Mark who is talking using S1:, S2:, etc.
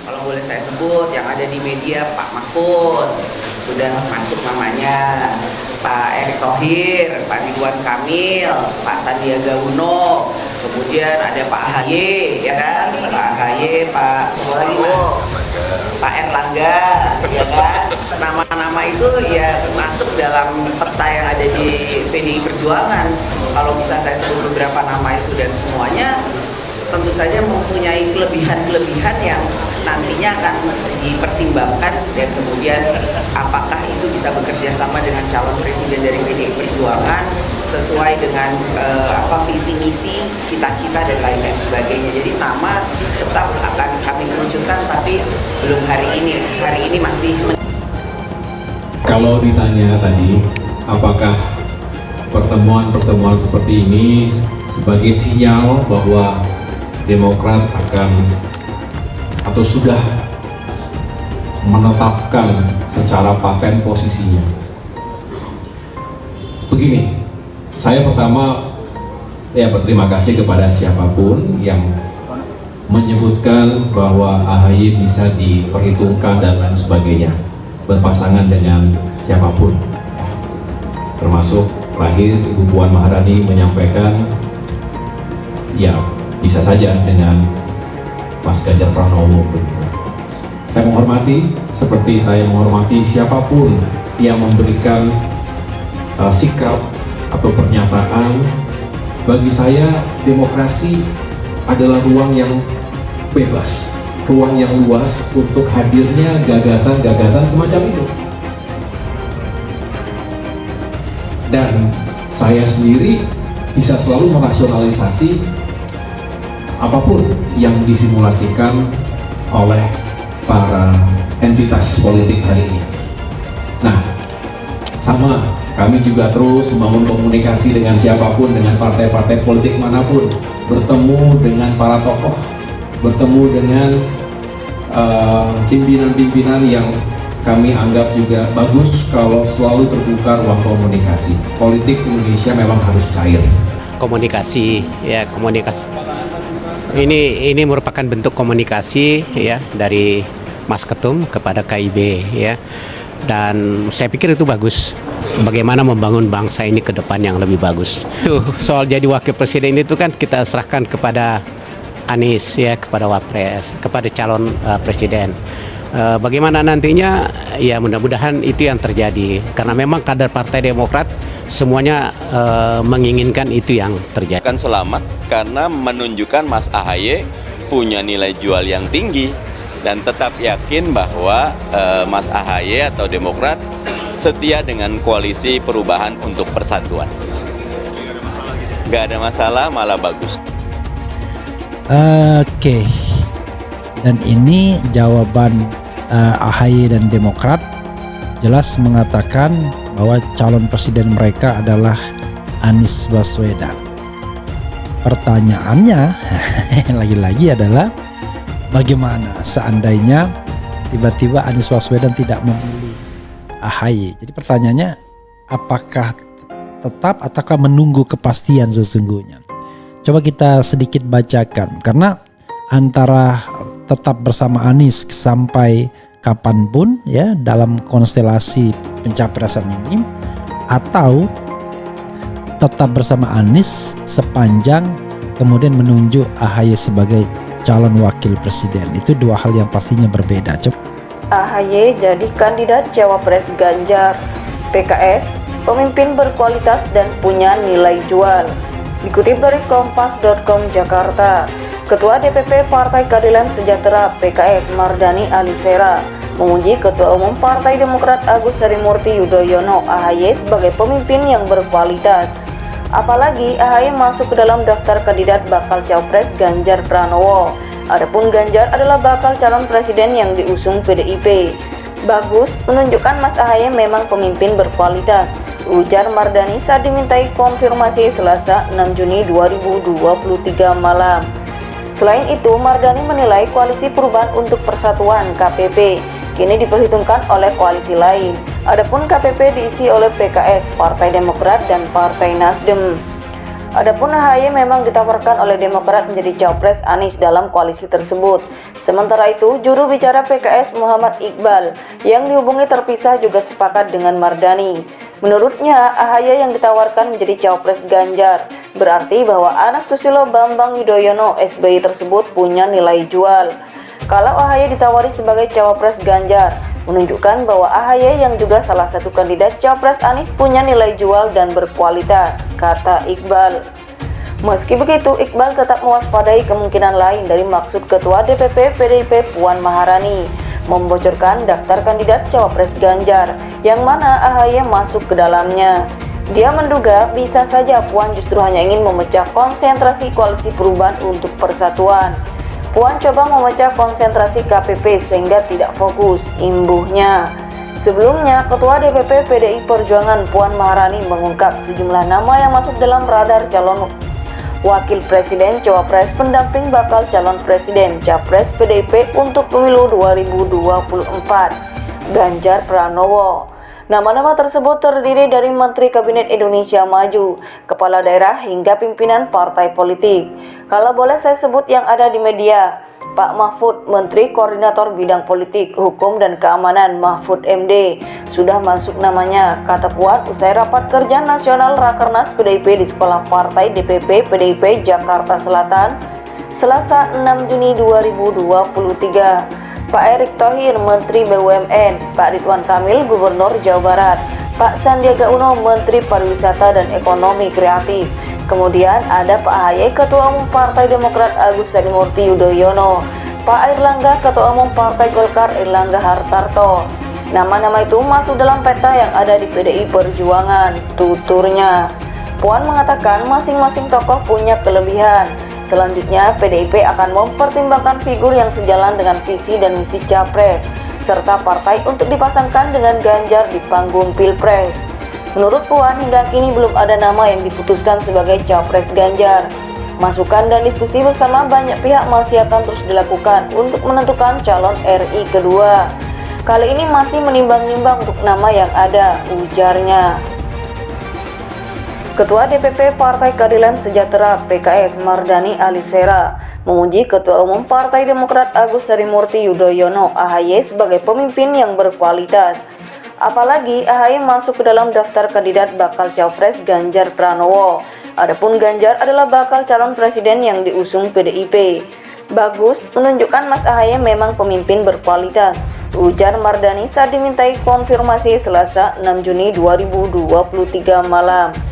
S1: kalau boleh saya sebut yang ada di media, Pak Mahfud sudah masuk namanya, Pak Erick Thohir, Pak Ridwan Kamil, Pak Sandiaga Uno, kemudian ada Pak AHY, ya kan, Pak AHY, Pak Erlangga, ya kan. Nama-nama itu ya masuk dalam peta yang ada di PDI Perjuangan. Kalau bisa saya sebut beberapa nama itu, dan semuanya tentu saja mempunyai kelebihan-kelebihan yang nantinya akan dipertimbangkan, dan kemudian apakah itu bisa bekerja sama dengan calon presiden dari PDI Perjuangan sesuai dengan visi misi, cita-cita dan lain-lain sebagainya. Jadi nama tetap akan kami kerucutkan, tapi belum hari ini. Hari ini masih.
S2: Kalau ditanya tadi, apakah pertemuan-pertemuan seperti ini sebagai sinyal bahwa Demokrat akan atau sudah menetapkan secara paten posisinya? Begini, saya pertama berterima kasih kepada siapapun yang menyebutkan bahwa AHY bisa diperhitungkan dan lain sebagainya, berpasangan dengan siapapun, termasuk terakhir Ibu Puan Maharani menyampaikan ya bisa saja dengan Mas Ganjar Pranowo. Saya menghormati, seperti saya menghormati siapapun yang memberikan sikap atau pernyataan. Bagi saya, demokrasi adalah ruang yang bebas, ruang yang luas untuk hadirnya gagasan-gagasan semacam itu. Dan saya sendiri bisa selalu merasionalisasi apapun yang disimulasikan oleh para entitas politik hari ini. Nah, sama, kami juga terus membangun komunikasi dengan siapapun, dengan partai-partai politik manapun, bertemu dengan para tokoh, bertemu dengan pimpinan-pimpinan yang kami anggap juga bagus kalau selalu terbuka ruang komunikasi. Politik Indonesia memang harus cair.
S3: Komunikasi. Ini merupakan bentuk komunikasi ya dari Mas Ketum kepada KIB ya. Dan saya pikir itu bagus. Bagaimana membangun bangsa ini ke depan yang lebih bagus. Soal jadi wakil presiden itu kan kita serahkan kepada Anies ya, kepada Wapres, kepada calon presiden. Bagaimana nantinya ya mudah-mudahan itu yang terjadi, karena memang kader Partai Demokrat semuanya menginginkan itu yang terjadi.
S4: Kan selamat karena menunjukkan Mas AHY punya nilai jual yang tinggi, dan tetap yakin bahwa Mas AHY atau Demokrat setia dengan koalisi perubahan untuk persatuan. Nggak ada masalah, malah bagus.
S5: Oke. Dan ini jawaban AHY dan Demokrat jelas mengatakan bahwa calon presiden mereka adalah Anies Baswedan. Pertanyaannya lagi-lagi adalah bagaimana seandainya tiba-tiba Anies Baswedan tidak memilih AHY. Jadi pertanyaannya, apakah tetap ataukah menunggu kepastian sesungguhnya? Coba kita sedikit bacakan, karena antara tetap bersama Anies sampai kapanpun ya dalam konstelasi pencapresan ini, atau tetap bersama Anies sepanjang kemudian menunjuk AHY sebagai calon wakil presiden. Itu dua hal yang pastinya berbeda.
S6: AHY jadi kandidat Cawapres Ganjar. PKS, pemimpin berkualitas dan punya nilai jual. Dikutip dari Kompas.com Jakarta, Ketua DPP Partai Keadilan Sejahtera PKS Mardani Alisera memuji Ketua Umum Partai Demokrat Agus Harimurti Yudhoyono AHY sebagai pemimpin yang berkualitas. Apalagi AHY masuk ke dalam daftar kandidat bakal Cawapres Ganjar Pranowo. Adapun Ganjar adalah bakal calon presiden yang diusung PDIP. Bagus, menunjukkan Mas AHY memang pemimpin berkualitas, ujar Mardani saat dimintai konfirmasi Selasa 6 Juni 2023 malam. Selain itu, Mardani menilai Koalisi Perubahan untuk Persatuan (KPP) kini diperhitungkan oleh koalisi lain. Adapun KPP diisi oleh PKS, Partai Demokrat, dan Partai Nasdem. Adapun AHY memang ditawarkan oleh Demokrat menjadi cawapres Anies dalam koalisi tersebut. Sementara itu, juru bicara PKS Muhammad Iqbal yang dihubungi terpisah juga sepakat dengan Mardani. Menurutnya, AHY yang ditawarkan menjadi cawapres Ganjar berarti bahwa anak Susilo Bambang Yudhoyono SBY tersebut punya nilai jual. Kalau AHY ditawari sebagai cawapres Ganjar, menunjukkan bahwa AHY yang juga salah satu kandidat cawapres Anies punya nilai jual dan berkualitas, kata Iqbal. Meski begitu, Iqbal tetap mewaspadai kemungkinan lain dari maksud Ketua DPP PDIP Puan Maharani membocorkan daftar kandidat cawapres Ganjar, yang mana AHY masuk ke dalamnya. Dia menduga bisa saja Puan justru hanya ingin memecah konsentrasi koalisi perubahan untuk persatuan. Puan coba memecah konsentrasi KPP sehingga tidak fokus, imbuhnya. Sebelumnya, Ketua DPP PDI Perjuangan Puan Maharani mengungkap sejumlah nama yang masuk dalam radar calon wakil presiden, cawapres, pendamping bakal calon presiden, capres PDIP untuk pemilu 2024, Ganjar Pranowo. Nama-nama tersebut terdiri dari Menteri Kabinet Indonesia Maju, kepala daerah hingga pimpinan partai politik. Kalau boleh saya sebut yang ada di media, Pak Mahfud, Menteri Koordinator Bidang Politik, Hukum dan Keamanan Mahfud MD, sudah masuk namanya, kata Puan usai rapat kerja nasional Rakernas PDIP di Sekolah Partai DPP PDIP Jakarta Selatan, Selasa 6 Juni 2023. Pak Erick Thohir, Menteri BUMN, Pak Ridwan Kamil, Gubernur Jawa Barat, Pak Sandiaga Uno, Menteri Pariwisata dan Ekonomi Kreatif. Kemudian ada Pak AHY, Ketua Umum Partai Demokrat Agus Harimurti Yudhoyono, Pak Airlangga, Ketua Umum Partai Golkar Airlangga Hartarto. Nama-nama itu masuk dalam peta yang ada di PDI Perjuangan, tuturnya. Puan mengatakan masing-masing tokoh punya kelebihan. Selanjutnya, PDIP akan mempertimbangkan figur yang sejalan dengan visi dan misi Capres, serta partai untuk dipasangkan dengan Ganjar di panggung Pilpres. Menurut Puan, hingga kini belum ada nama yang diputuskan sebagai Capres Ganjar. Masukan dan diskusi bersama banyak pihak masih akan terus dilakukan untuk menentukan calon RI kedua. Kali ini masih menimbang-nimbang untuk nama yang ada, ujarnya. Ketua DPP Partai Keadilan Sejahtera PKS Mardani Alisera memuji Ketua Umum Partai Demokrat Agus Harimurti Yudhoyono AHY sebagai pemimpin yang berkualitas. Apalagi AHY masuk ke dalam daftar kandidat bakal cawapres Ganjar Pranowo. Adapun Ganjar adalah bakal calon presiden yang diusung PDIP. Bagus, menunjukkan Mas AHY memang pemimpin berkualitas, ujar Mardani saat dimintai konfirmasi Selasa 6 Juni 2023 malam.